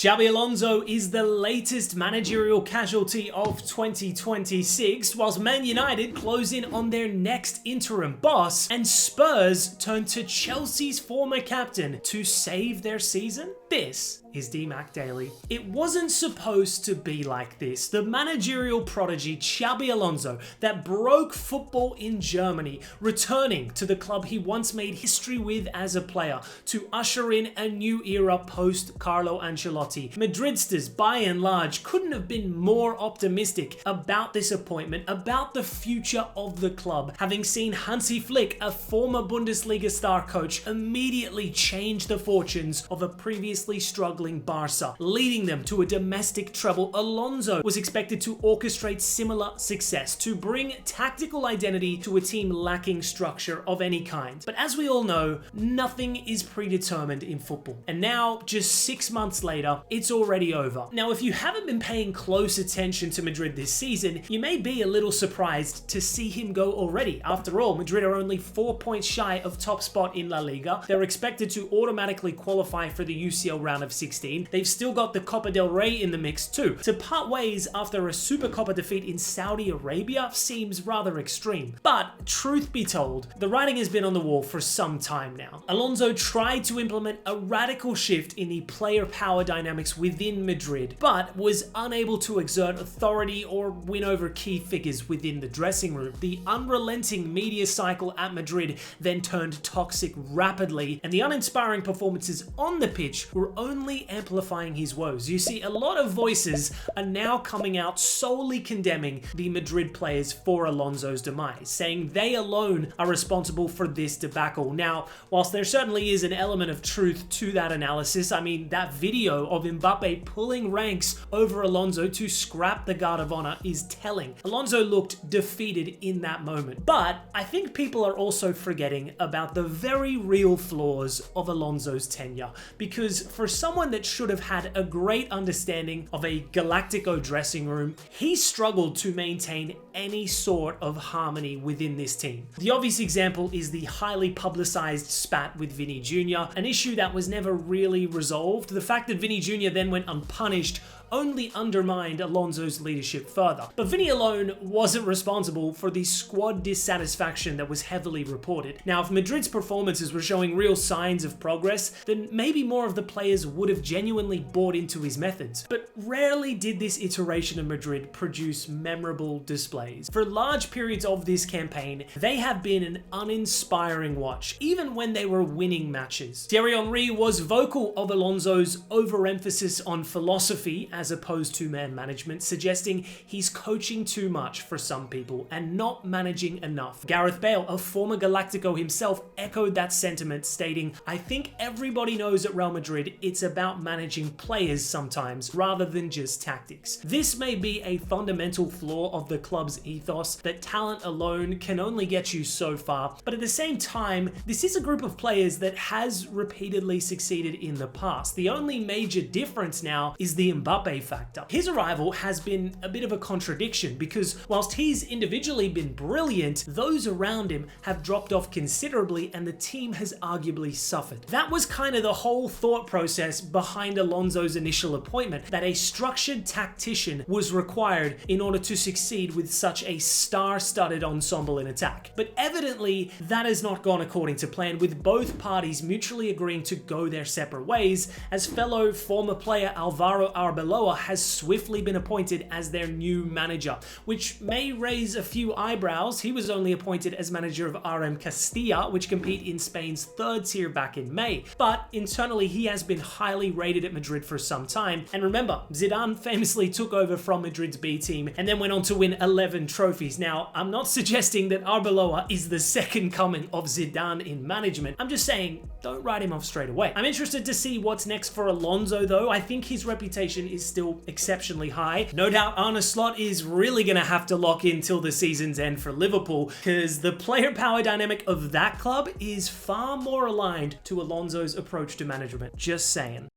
Xabi Alonso is the latest managerial casualty of 2026, whilst Man United close in on their next interim boss, and Spurs turn to Chelsea's former captain to save their season. This is DMAC Daily. It wasn't supposed to be like this. The managerial prodigy Xabi Alonso that broke football in Germany, returning to the club he once made history with as a player to usher in a new era post Carlo Ancelotti. Madridsters, by and large, couldn't have been more optimistic about this appointment, about the future of the club, having seen Hansi Flick, a former Bundesliga star coach, immediately change the fortunes of a previously struggling Barca, leading them to a domestic treble. Alonso was expected to orchestrate similar success, to bring tactical identity to a team lacking structure of any kind. But as we all know, nothing is predetermined in football. And now, just 6 months later, it's already over. Now, if you haven't been paying close attention to Madrid this season, you may be a little surprised to see him go already. After all, Madrid are only 4 points shy of top spot in La Liga. They're expected to automatically qualify for the UCL round of 16. They've still got the Copa del Rey in the mix too. To part ways after a Supercopa defeat in Saudi Arabia seems rather extreme. But truth be told, the writing has been on the wall for some time now. Alonso tried to implement a radical shift in the player power dynamics within Madrid, but was unable to exert authority or win over key figures within the dressing room. The unrelenting media cycle at Madrid then turned toxic rapidly, and the uninspiring performances on the pitch were only amplifying his woes. You see, a lot of voices are now coming out solely condemning the Madrid players for Alonso's demise, saying they alone are responsible for this debacle. Now, whilst there certainly is an element of truth to that analysis, I mean, that video of Mbappe pulling ranks over Alonso to scrap the Guard of Honor is telling. Alonso looked defeated in that moment. But I think people are also forgetting about the very real flaws of Alonso's tenure, because for someone that should have had a great understanding of a Galactico dressing room, he struggled to maintain any sort of harmony within this team. The obvious example is the highly publicized spat with Vinny Jr., an issue that was never really resolved. The fact that Vinny Jr. then went unpunished only undermined Alonso's leadership further. But Vinny alone wasn't responsible for the squad dissatisfaction that was heavily reported. Now, if Madrid's performances were showing real signs of progress, then maybe more of the players would have genuinely bought into his methods. But rarely did this iteration of Madrid produce memorable displays. For large periods of this campaign, they have been an uninspiring watch, even when they were winning matches. Thierry Henry was vocal of Alonso's overemphasis on philosophy as opposed to man management, suggesting he's coaching too much for some people and not managing enough. Gareth Bale, a former Galactico himself, echoed that sentiment, stating, "I think everybody knows at Real Madrid it's about managing players sometimes rather than just tactics." This may be a fundamental flaw of the club's ethos, that talent alone can only get you so far, but at the same time, this is a group of players that has repeatedly succeeded in the past. The only major difference now is the Mbappe factor. His arrival has been a bit of a contradiction, because whilst he's individually been brilliant, those around him have dropped off considerably and the team has arguably suffered. That was kind of the whole thought process behind Alonso's initial appointment, that a structured tactician was required in order to succeed with such a star-studded ensemble in attack. But evidently, that has not gone according to plan, with both parties mutually agreeing to go their separate ways, as fellow former player Alvaro Arbeloa has swiftly been appointed as their new manager, which may raise a few eyebrows. He was only appointed as manager of RM Castilla, which compete in Spain's third tier back in May. But internally, he has been highly rated at Madrid for some time. And remember, Zidane famously took over from Madrid's B team and then went on to win 11 trophies. Now, I'm not suggesting that Arbeloa is the second coming of Zidane in management. I'm just saying, don't write him off straight away. I'm interested to see what's next for Alonso though. I think his reputation is still exceptionally high. No doubt Arne Slot is really going to have to lock in till the season's end for Liverpool, because the player power dynamic of that club is far more aligned to Alonso's approach to management. Just saying.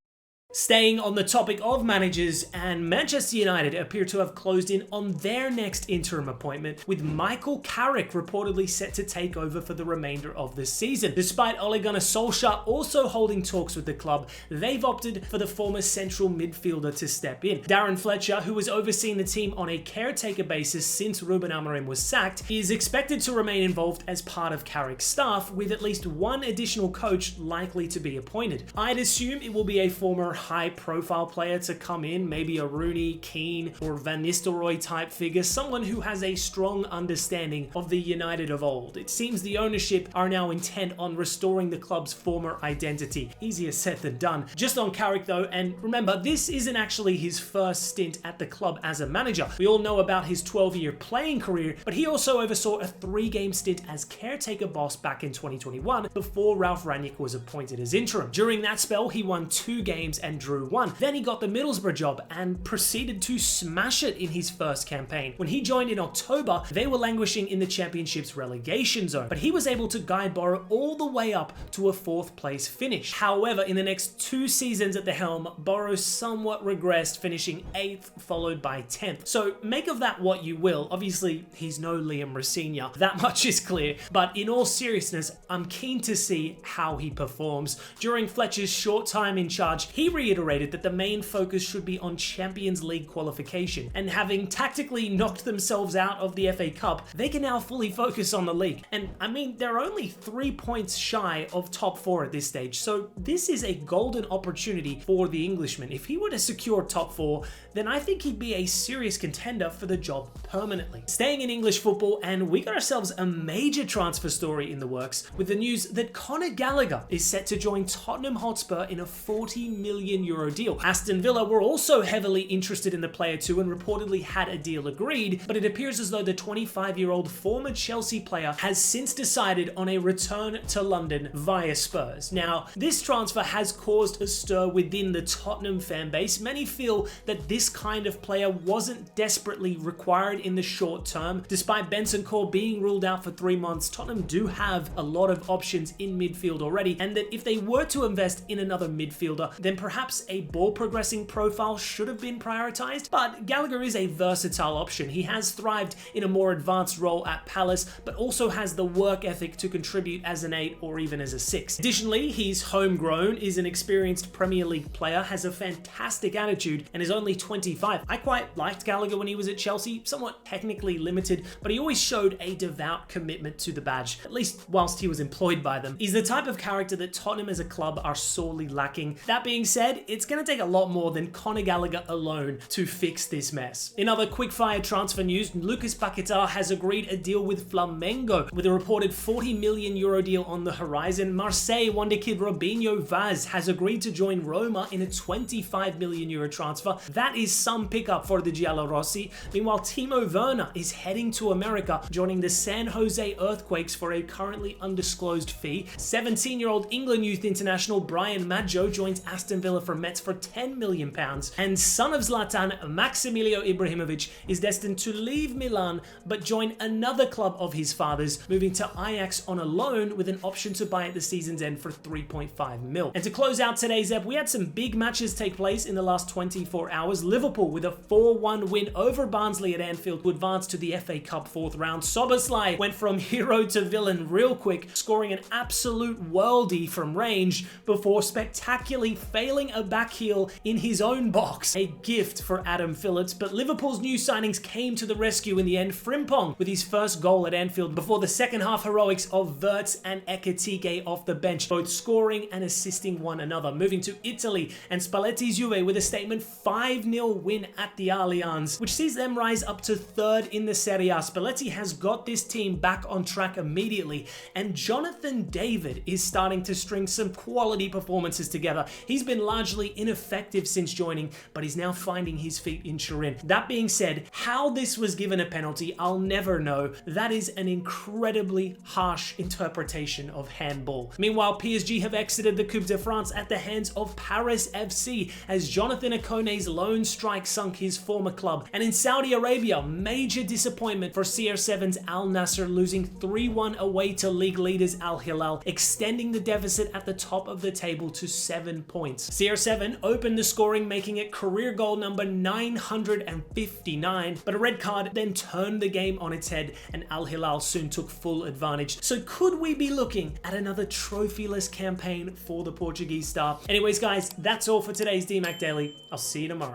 Staying on the topic of managers, and Manchester United appear to have closed in on their next interim appointment, with Michael Carrick reportedly set to take over for the remainder of the season. Despite Ole Gunnar Solskjaer also holding talks with the club, they've opted for the former central midfielder to step in. Darren Fletcher, who has overseen the team on a caretaker basis since Ruben Amorim was sacked, is expected to remain involved as part of Carrick's staff, with at least one additional coach likely to be appointed. I'd assume it will be a former high-profile player to come in, maybe a Rooney, Keane, or Van Nistelrooy type figure, someone who has a strong understanding of the United of old. It seems the ownership are now intent on restoring the club's former identity. Easier said than done. Just on Carrick though, and remember, this isn't actually his first stint at the club as a manager. We all know about his 12-year playing career, but he also oversaw a 3-game stint as caretaker boss back in 2021 before Ralf Rangnick was appointed as interim. During that spell, he won 2 games and drew 1. Then he got the Middlesbrough job and proceeded to smash it in his first campaign. When he joined in October, they were languishing in the Championship's relegation zone, but he was able to guide Borough all the way up to a 4th place finish. However, in the next 2 seasons at the helm, Borough somewhat regressed, finishing 8th followed by 10th. So make of that what you will. Obviously, he's no Liam Rosenior, that much is clear, but in all seriousness, I'm keen to see how he performs. During Fletcher's short time in charge, he reiterated that the main focus should be on Champions League qualification, and having tactically knocked themselves out of the FA Cup, they can now fully focus on the league. And I mean, they're only 3 points shy of top 4 at this stage, so this is a golden opportunity for the Englishman. If he were to secure top 4, then I think he'd be a serious contender for the job permanently. Staying in English football, and we got ourselves a major transfer story in the works with the news that Conor Gallagher is set to join Tottenham Hotspur in a €40 million deal. Aston Villa were also heavily interested in the player too and reportedly had a deal agreed, but it appears as though the 25-year-old former Chelsea player has since decided on a return to London via Spurs. Now, this transfer has caused a stir within the Tottenham fan base. Many feel that this kind of player wasn't desperately required in the short term. Despite Bentancur being ruled out for 3 months, Tottenham do have a lot of options in midfield already, and that if they were to invest in another midfielder, then perhaps a ball progressing profile should have been prioritized. But Gallagher is a versatile option. He has thrived in a more advanced role at Palace, but also has the work ethic to contribute as an 8 or even as a 6. Additionally, he's homegrown, is an experienced Premier League player, has a fantastic attitude, and is only 25. I quite liked Gallagher when he was at Chelsea, somewhat technically limited, but he always showed a devout commitment to the badge, at least whilst he was employed by them. He's the type of character that Tottenham as a club are sorely lacking. That being said, it's going to take a lot more than Conor Gallagher alone to fix this mess. In other quick-fire transfer news, Lucas Paquetá has agreed a deal with Flamengo. With a reported €40 million deal on the horizon, Marseille wonder kid Robinho Vaz has agreed to join Roma in a €25 million transfer. That is some pickup for the Giallorossi. Meanwhile, Timo Werner is heading to America, joining the San Jose Earthquakes for a currently undisclosed fee. 17-year-old England youth international Brian Maggio joins Aston Villa from Metz for £10 million, and son of Zlatan, Maximilio Ibrahimovic, is destined to leave Milan but join another club of his father's, moving to Ajax on a loan with an option to buy at the season's end for 3.5 mil. And to close out today's ep, we had some big matches take place in the last 24 hours. Liverpool with a 4-1 win over Barnsley at Anfield to advance to the FA Cup 4th round. Szoboszlai went from hero to villain real quick, scoring an absolute worldie from range before spectacularly failing a back heel in his own box. A gift for Adam Phillips, but Liverpool's new signings came to the rescue in the end. Frimpong with his first goal at Anfield before the second half heroics of Wirtz and Ekitike off the bench, both scoring and assisting one another. Moving to Italy, and Spalletti's Juve with a statement 5-0 win at the Allianz, which sees them rise up to 3rd in the Serie A. Spalletti has got this team back on track immediately, and Jonathan David is starting to string some quality performances together. He's been largely ineffective since joining, but he's now finding his feet in Turin. That being said, how this was given a penalty, I'll never know. That is an incredibly harsh interpretation of handball. Meanwhile, PSG have exited the Coupe de France at the hands of Paris FC as Jonathan Akone's lone strike sunk his former club. And in Saudi Arabia, major disappointment for CR7's Al Nassr, losing 3-1 away to league leaders Al Hilal, extending the deficit at the top of the table to 7 points. CR7 opened the scoring, making it career goal number 959, but a red card then turned the game on its head and Al Hilal soon took full advantage. So could we be looking at another trophyless campaign for the Portuguese star? Anyways guys, that's all for today's DMAC Daily. I'll see you tomorrow.